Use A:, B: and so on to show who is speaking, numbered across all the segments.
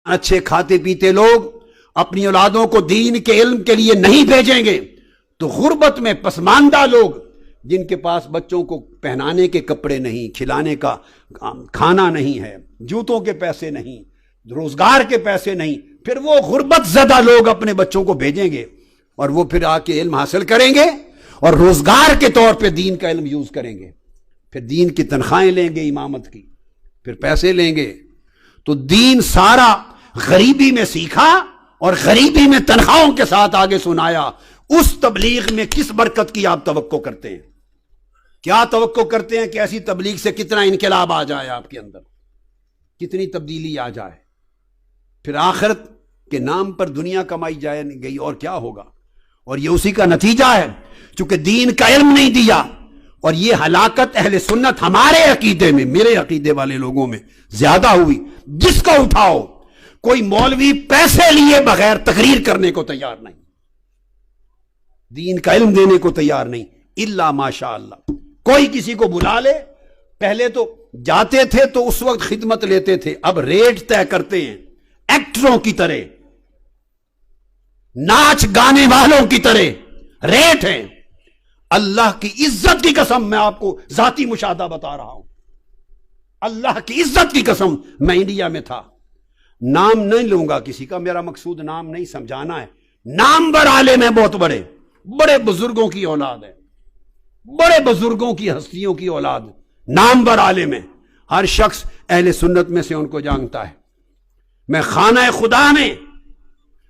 A: اچھے کھاتے پیتے لوگ اپنی اولادوں کو دین کے علم کے لیے نہیں بھیجیں گے تو غربت میں پسماندہ لوگ جن کے پاس بچوں کو پہنانے کے کپڑے نہیں، کھلانے کا کھانا نہیں ہے، جوتوں کے پیسے نہیں، روزگار کے پیسے نہیں، پھر وہ غربت زدہ لوگ اپنے بچوں کو بھیجیں گے اور وہ پھر آ کے علم حاصل کریں گے اور روزگار کے طور پہ دین کا علم یوز کریں گے، پھر دین کی تنخواہیں لیں گے امامت کی، پھر پیسے لیں گے۔ تو دین سارا غریبی میں سیکھا اور غریبی میں تنخواہوں کے ساتھ آگے سنایا۔ اس تبلیغ میں کس برکت کی آپ توقع کرتے ہیں؟ کیا توقع کرتے ہیں کہ ایسی تبلیغ سے کتنا انقلاب آ جائے آپ کے اندر، کتنی تبدیلی آ جائے، پھر آخرت کے نام پر دنیا کمائی جائے گئی اور کیا ہوگا؟ اور یہ اسی کا نتیجہ ہے، چونکہ دین کا علم نہیں دیا۔ اور یہ ہلاکت اہل سنت ہمارے عقیدے میں، میرے عقیدے والے لوگوں میں زیادہ ہوئی۔ جس کو اٹھاؤ، کوئی مولوی پیسے لیے بغیر تقریر کرنے کو تیار نہیں، دین کا علم دینے کو تیار نہیں، الا ماشاء اللہ۔ کوئی کسی کو بلا لے، پہلے تو جاتے تھے تو اس وقت خدمت لیتے تھے، اب ریٹ طے کرتے ہیں ایکٹروں کی طرح، ناچ گانے والوں کی طرح ریٹ ہیں۔ اللہ کی عزت کی قسم میں آپ کو ذاتی مشاہدہ بتا رہا ہوں، اللہ کی عزت کی قسم، میں انڈیا میں تھا، نام نہیں لوں گا کسی کا، میرا مقصود نام نہیں سمجھانا ہے، نامور عالم ہیں، بہت بڑے بڑے بزرگوں کی اولاد ہے، بڑے بزرگوں کی ہستیوں کی اولاد، نامور عالم ہیں، ہر شخص اہل سنت میں سے ان کو جانتا ہے۔ میں خانہ خدا میں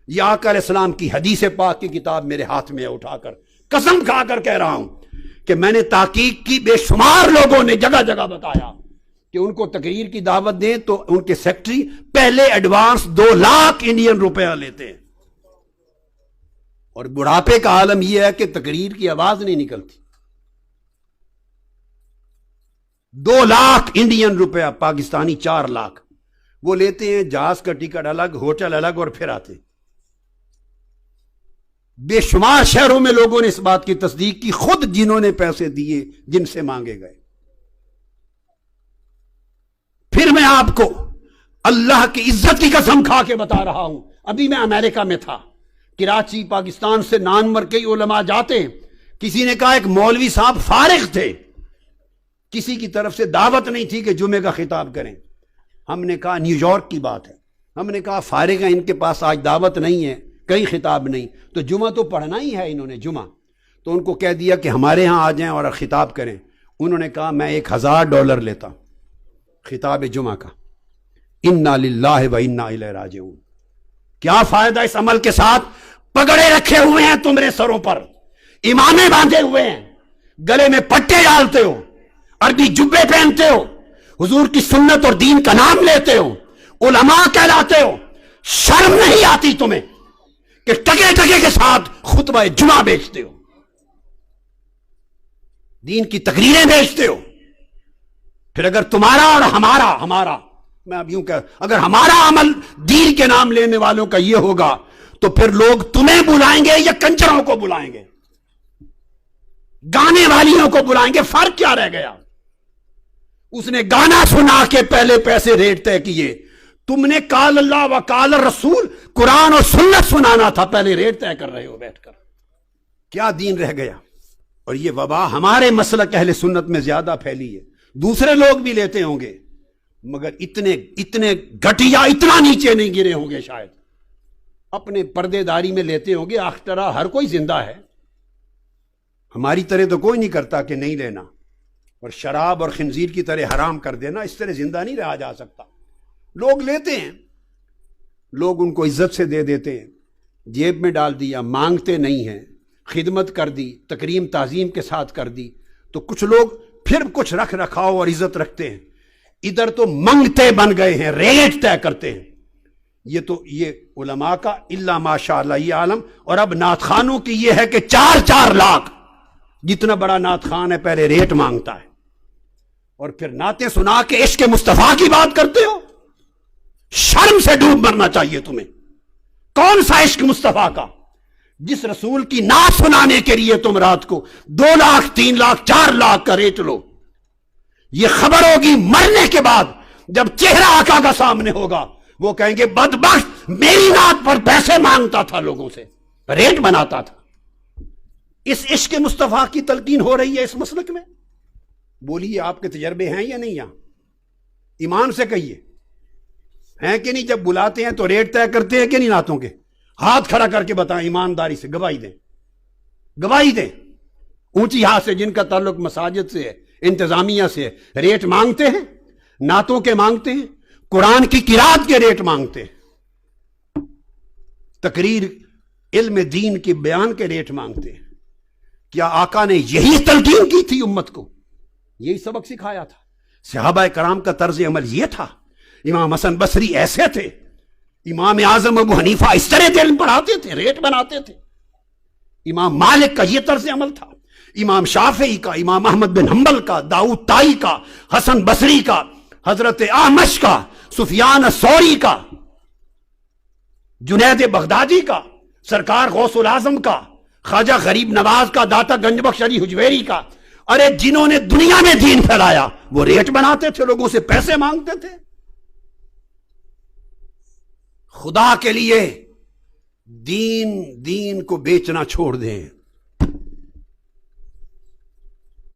A: یہ آقا علیہ السلام کی حدیث پاک کی کتاب میرے ہاتھ میں اٹھا کر قسم کھا کر کہہ رہا ہوں کہ میں نے تحقیق کی، بے شمار لوگوں نے جگہ جگہ بتایا کہ ان کو تقریر کی دعوت دیں تو ان کے سیکٹری پہلے ایڈوانس 2 لاکھ انڈین روپیہ لیتے ہیں، اور بڑھاپے کا عالم یہ ہے کہ تقریر کی آواز نہیں نکلتی۔ 2 لاکھ انڈین روپیہ، پاکستانی 4 لاکھ وہ لیتے ہیں، جہاز کا ٹکٹ الگ، ہوٹل الگ، اور پھر آتے۔ بے شمار شہروں میں لوگوں نے اس بات کی تصدیق کی، خود جنہوں نے پیسے دیے، جن سے مانگے گئے۔ پھر میں آپ کو اللہ کی عزت کی قسم کھا کے بتا رہا ہوں، ابھی میں امریکہ میں تھا، کراچی پاکستان سے نامور کئی علماء جاتے ہیں، کسی نے کہا ایک مولوی صاحب فارغ تھے، کسی کی طرف سے دعوت نہیں تھی کہ جمعے کا خطاب کریں۔ ہم نے کہا نیو یارک کی بات ہے، ہم نے کہا فارغ ہیں، ان کے پاس آج دعوت نہیں ہے، کئی خطاب نہیں، تو جمعہ تو پڑھنا ہی ہے انہوں نے جمعہ، تو ان کو کہہ دیا کہ ہمارے ہاں آ جائیں اور خطاب کریں۔ انہوں نے کہا میں $1000 لیتا ہوں خطاب جمعہ کا۔ انا للہ و انا الیہ راجعون۔ کیا فائدہ اس عمل کے ساتھ؟ پگڑے رکھے ہوئے ہیں تمہارے سروں پر، امامے باندھے ہوئے ہیں، گلے میں پٹے ڈالتے ہو، عربی جبے پہنتے ہو، حضور کی سنت اور دین کا نام لیتے ہو، علماء کہلاتے ہو، شرم نہیں آتی تمہیں کہ ٹکے ٹکے کے ساتھ خطبہ جمعہ بیچتے ہو، دین کی تقریریں بیچتے ہو؟ پھر اگر تمہارا اور ہمارا میں اب یوں کہ اگر ہمارا عمل دین کے نام لینے والوں کا یہ ہوگا تو پھر لوگ تمہیں بلائیں گے یا کنجروں کو بلائیں گے، گانے والیوں کو بلائیں گے؟ فرق کیا رہ گیا؟ اس نے گانا سنا کے پہلے پیسے ریٹ طے کیے، تم نے قال اللہ و قال رسول قرآن اور سنت سنانا تھا، پہلے ریٹ طے کر رہے ہو بیٹھ کر۔ کیا دین رہ گیا؟ اور یہ وبا ہمارے مسلک اہل سنت میں زیادہ پھیلی ہے، دوسرے لوگ بھی لیتے ہوں گے مگر اتنے گھٹیا، اتنا نیچے نہیں گرے ہوں گے، شاید اپنے پردے داری میں لیتے ہوں گے۔ آخر ہر کوئی زندہ ہے، ہماری طرح تو کوئی نہیں کرتا کہ نہیں لینا، اور شراب اور خنزیر کی طرح حرام کر دینا، اس طرح زندہ نہیں رہا جا سکتا۔ لوگ لیتے ہیں، لوگ ان کو عزت سے دے دیتے ہیں، جیب میں ڈال دیا، مانگتے نہیں ہیں، خدمت کر دی، تکریم تعظیم کے ساتھ کر دی، تو کچھ لوگ پھر کچھ رکھ رکھاؤ اور عزت رکھتے ہیں، ادھر تو منگتے بن گئے ہیں، ریٹ طے کرتے ہیں۔ یہ علماء کا الا ماشاء اللہ یہ عالم، اور اب نعت خانوں کی یہ ہے کہ 4 لاکھ، جتنا بڑا نعت خان ہے پہلے ریٹ مانگتا ہے، اور پھر نعتیں سنا کے عشق مصطفیٰ کی بات کرتے ہو۔ شرم سے ڈوب مرنا چاہیے تمہیں۔ کون سا عشق مصطفیٰ کا؟ جس رسول کی نعت سنانے کے لیے تم رات کو 2 لاکھ 3 لاکھ 4 لاکھ کا ریٹ لو۔ یہ خبر ہوگی مرنے کے بعد، جب چہرہ آقا کا سامنے ہوگا وہ کہیں گے بدبخت میری نعت پر پیسے مانگتا تھا لوگوں سے، ریٹ بناتا تھا۔ اس عشق مصطفیٰ کی تلقین ہو رہی ہے اس مسلک میں؟ بولیے آپ کے تجربے ہیں یا نہیں؟ یہاں ایمان سے کہیے ہیں کہ نہیں؟ جب بلاتے ہیں تو ریٹ طے کرتے ہیں کہ نہیں نعتوں کے؟ ہاتھ کھڑا کر کے بتائیں ایمانداری سے، گواہی دیں، گواہی دیں۔ اونچی ہاتھ سے جن کا تعلق مساجد سے ہے، انتظامیہ سے ہے، ریٹ مانگتے ہیں، نعتوں کے مانگتے ہیں، قرآن کی قرات کے ریٹ مانگتے ہیں، تقریر علم دین کے بیان کے ریٹ مانگتے ہیں۔ کیا آقا نے یہی تلقین کی تھی امت کو؟ یہی سبق سکھایا تھا؟ صحابہ کرام کا طرز عمل یہ تھا؟ امام حسن بصری ایسے تھے؟ امام اعظم ابو حنیفہ اس طرح دل پڑھاتے تھے، ریٹ بناتے تھے؟ امام مالک کا یہ طرز عمل تھا؟ امام شافعی کا، امام احمد بن حنبل کا، داؤد طائی کا، حسن بصری کا، حضرت اعمش کا، سفیان الثوری کا، جنید بغدادی کا، سرکار غوث العظم کا، خواجہ غریب نواز کا، داتا گنج بخش علی حجویری کا، ارے جنہوں نے دنیا میں دین پھیلایا، وہ ریٹ بناتے تھے، لوگوں سے پیسے مانگتے تھے؟ خدا کے لیے دین کو بیچنا چھوڑ دیں۔